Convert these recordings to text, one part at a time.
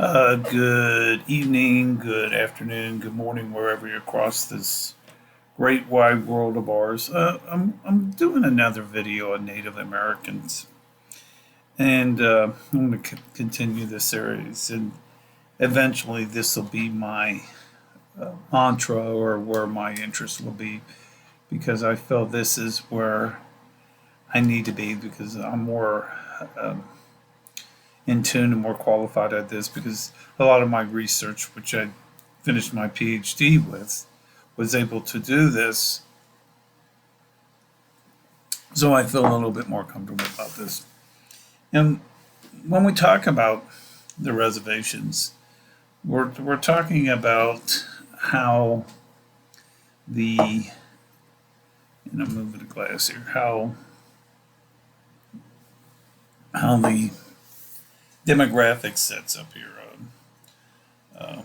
Good evening, good afternoon, good morning, wherever you're across this great wide world of ours. I'm doing another video on Native Americans, and I'm going to continue this series, and eventually this will be my mantra or where my interest will be, because I feel this is where I need to be because I'm more in tune and more qualified at this because a lot of my research, which I finished my PhD with, was able to do this. So I feel a little bit more comfortable about this. And when we talk about the reservations, we're talking about how and I'm moving the glass here, how the demographics sets up here.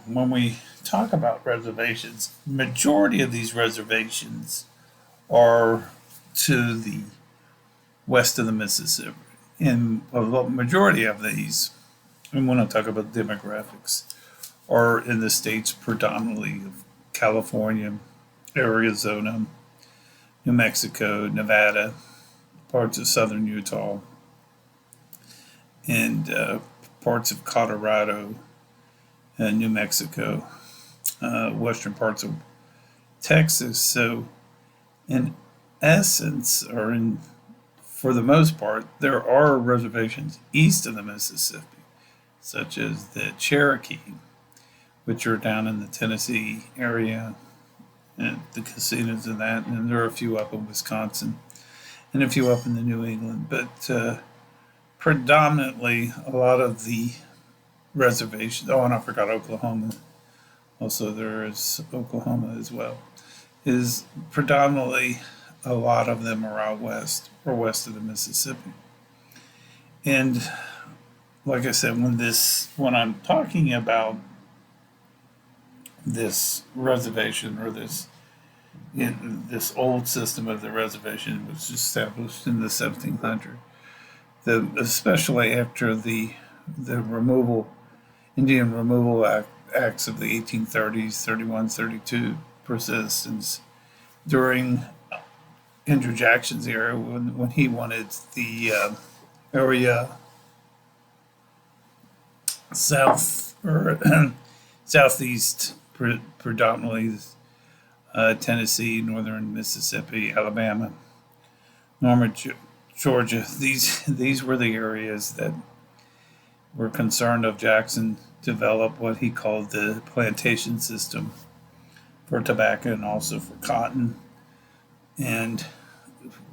When we talk about reservations, majority of these reservations are to the west of the Mississippi. And a majority of these, and when I talk about demographics, are in the states predominantly of California, Arizona, New Mexico, Nevada, parts of southern Utah, and parts of Colorado, New Mexico, western parts of Texas. So, in essence, for the most part, there are reservations east of the Mississippi, such as the Cherokee, which are down in the Tennessee area, and the casinos and that, and there are a few up in Wisconsin, and a few up in the New England, but predominantly a lot of the reservations. Oh, and I forgot Oklahoma. Also, there is Oklahoma as well. Is predominantly a lot of them are out west or west of the Mississippi. And like I said, when I'm talking about this reservation or this old system of the reservation was established in the 1700s, especially after the removal Indian Removal Acts of the 1830s, 31, 32 persistence during Andrew Jackson's era when he wanted the area south or southeast, predominantly Tennessee, northern Mississippi, Alabama, Norman, Georgia. These were the areas that were concerned of Jackson develop what he called the plantation system for tobacco and also for cotton, and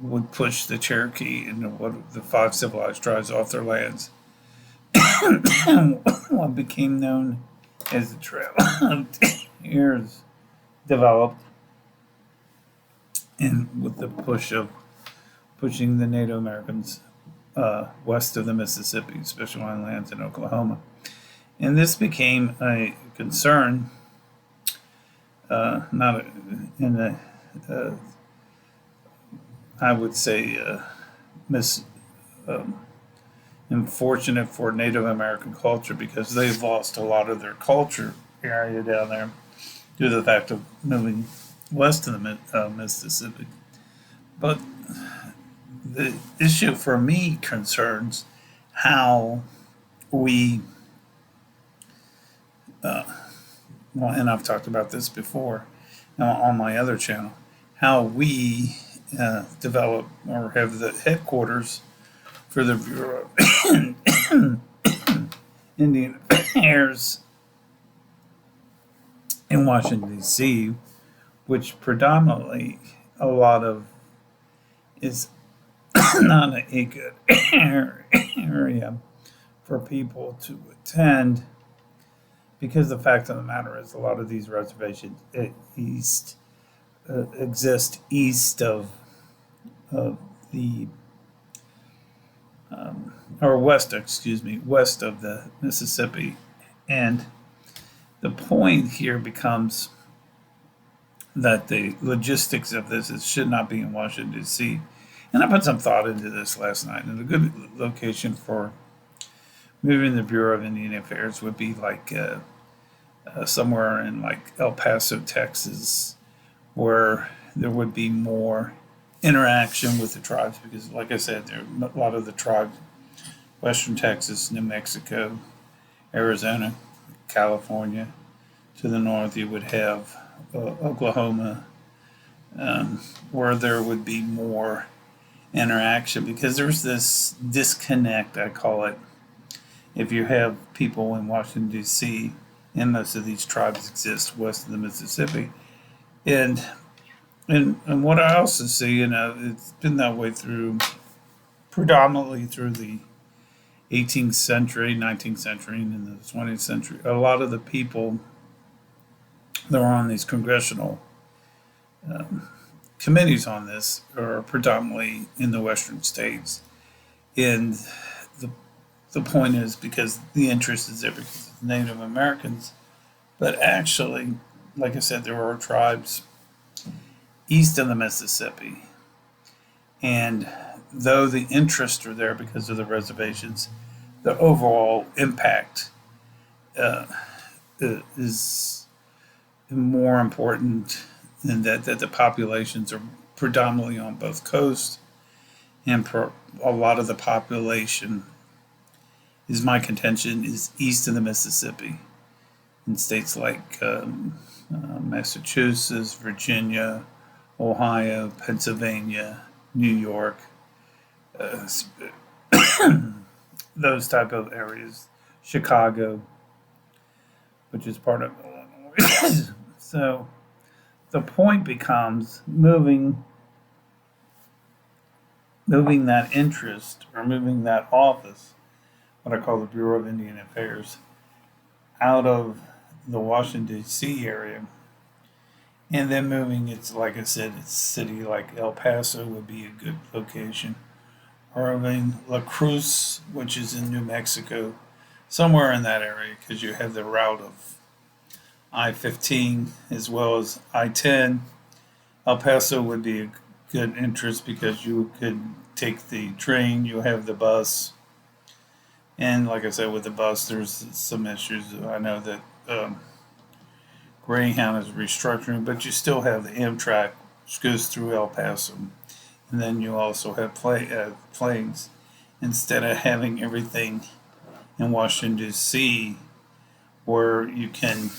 would push the Cherokee and what the five civilized tribes off their lands. What became known as the Trail of Tears developed, and with the pushing the Native Americans west of the Mississippi, especially on lands in Oklahoma. And this became a concern, not in the, I would say, unfortunate for Native American culture because they've lost a lot of their culture area down there due to the fact of moving west of the Mississippi. But the issue for me concerns how we, and I've talked about this before on my other channel, how we develop or have the headquarters for the Bureau of Indian Affairs in Washington, D.C., which predominantly a lot of is not a good area for people to attend because the fact of the matter is a lot of these reservations exist east of the or west, excuse me, west of the Mississippi, and the point here becomes that the logistics of this should not be in Washington D.C. And I put some thought into this last night, and a good location for moving the Bureau of Indian Affairs would be like somewhere in like El Paso, Texas, where there would be more interaction with the tribes because, like I said, there are a lot of the tribes, Western Texas, New Mexico, Arizona, California. To the north, you would have Oklahoma, where there would be more interaction because there's this disconnect, I call it. If you have people in Washington, D.C., and most of these tribes exist west of the Mississippi, and and what I also see, it's been that way through predominantly through the 18th century, 19th century, and the 20th century. A lot of the people that are on these congressional committees on this are predominantly in the western states. And the, the point is because the interest is there because of Native Americans. But actually, like I said, there are tribes east of the Mississippi. And though the interests are there because of the reservations, the overall impact uh, is more important than that the populations are predominantly on both coasts, and a lot of the population is my contention is east of the Mississippi in states like Massachusetts, Virginia, Ohio, Pennsylvania, New York, uh, those type of areas, Chicago, which is part of Illinois. So the point becomes moving that interest or moving that office, what I call the Bureau of Indian Affairs, out of the Washington D.C. area, and then moving it, like I said, it's a city like El Paso would be a good location, or I mean La Cruz, which is in New Mexico, somewhere in that area, because you have the route of I-15 as well as I-10. El Paso would be a good interest because you could take the train, you have the bus, and like I said, with the bus, there's some issues. I know that Greyhound is restructuring, but you still have the Amtrak, which goes through El Paso, and then you also have planes. Instead of having everything in Washington D.C., where you can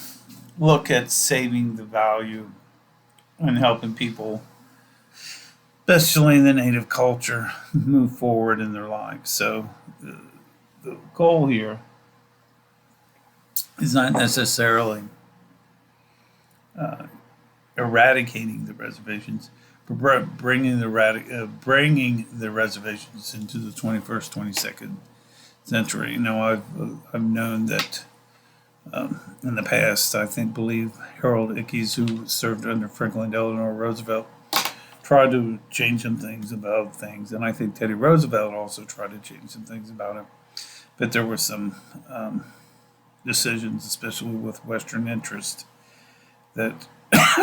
look at saving the value and helping people, especially in the native culture, move forward in their lives. So the goal here is not necessarily uh, eradicating the reservations, but bringing the reservations into the 21st, 22nd century. I've known that in the past, believe Harold Ickes, who served under Franklin Delano Roosevelt, tried to change some things about things, and I think Teddy Roosevelt also tried to change some things about it. But there were some decisions, especially with Western interest, that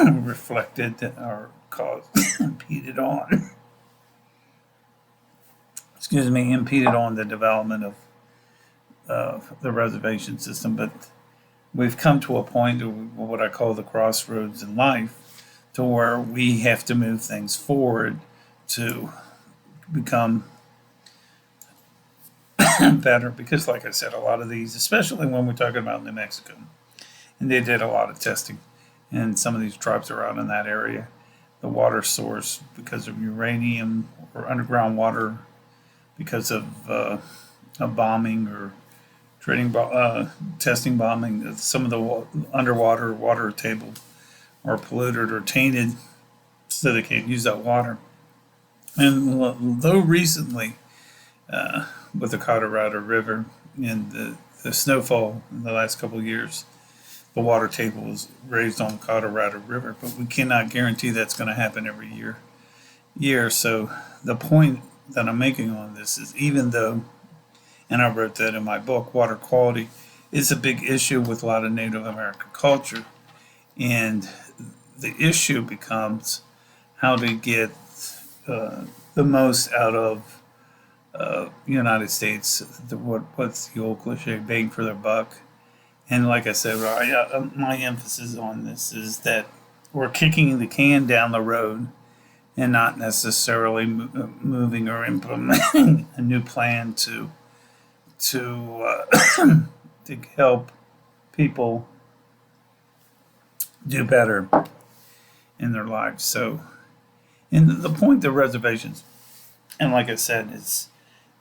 reflected or caused impeded on, impeded on the development of the reservation system. But we've come to a point of what I call the crossroads in life, to where we have to move things forward to become better. Because, like I said, a lot of these, especially when we're talking about New Mexico, and they did a lot of testing, and some of these tribes are out in that area. The water source, because of uranium or underground water, because of a bombing or testing bombing, some of the underwater water tables are polluted or tainted, so they can't use that water. And though recently, with the Colorado River and the snowfall in the last couple of years, the water table is raised on the Colorado River, but we cannot guarantee that's going to happen every year. So the point that I'm making on this is, even though, and I wrote that in my book, water quality is a big issue with a lot of Native American culture, and the issue becomes how to get the most out of United States, what's the old cliche, bang for their buck. And like I said, my emphasis on this is that we're kicking the can down the road and not necessarily moving or implementing a new plan to to help people do better in their lives. So, and the point of reservations, and like I said, is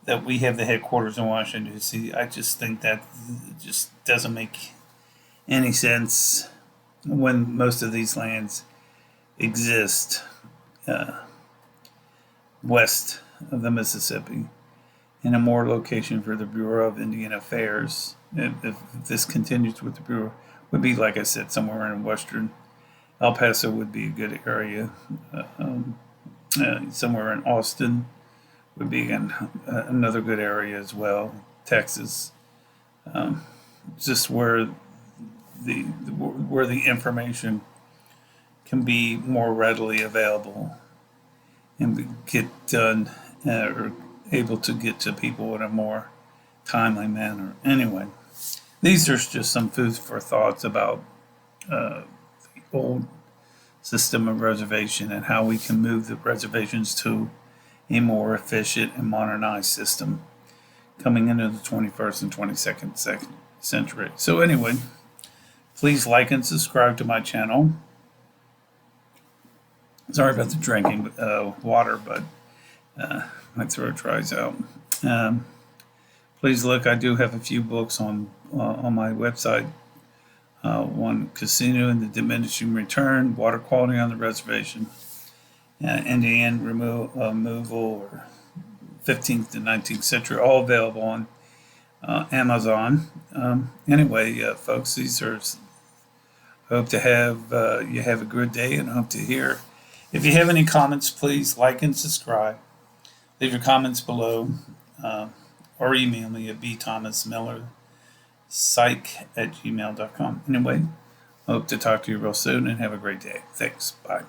that we have the headquarters in Washington D.C. I just think that it just doesn't make any sense when most of these lands exist west of the Mississippi, and a more location for the Bureau of Indian Affairs. If this continues with the Bureau, would be, like I said, somewhere in western El Paso would be a good area. Somewhere in Austin would be another good area as well. Texas, just where the information can be more readily available and get done or able to get to people in a more timely manner. Anyway, these are just some food for thoughts about the old system of reservation and how we can move the reservations to a more efficient and modernized system coming into the 21st and 22nd century. So anyway, please like and subscribe to my channel. Sorry about the drinking water, but my throat dries out. Please look, I do have a few books on my website. One, Casino and the Diminishing Return, Water Quality on the Reservation, Indian Removal, or 15th to 19th century, all available on Amazon. Anyway, folks, these are. Hope to have you have a good day, and hope to hear. If you have any comments, please like and subscribe. Leave your comments below, or email me at bthomasmillerpsych@gmail.com. Anyway, hope to talk to you real soon, and have a great day. Thanks. Bye.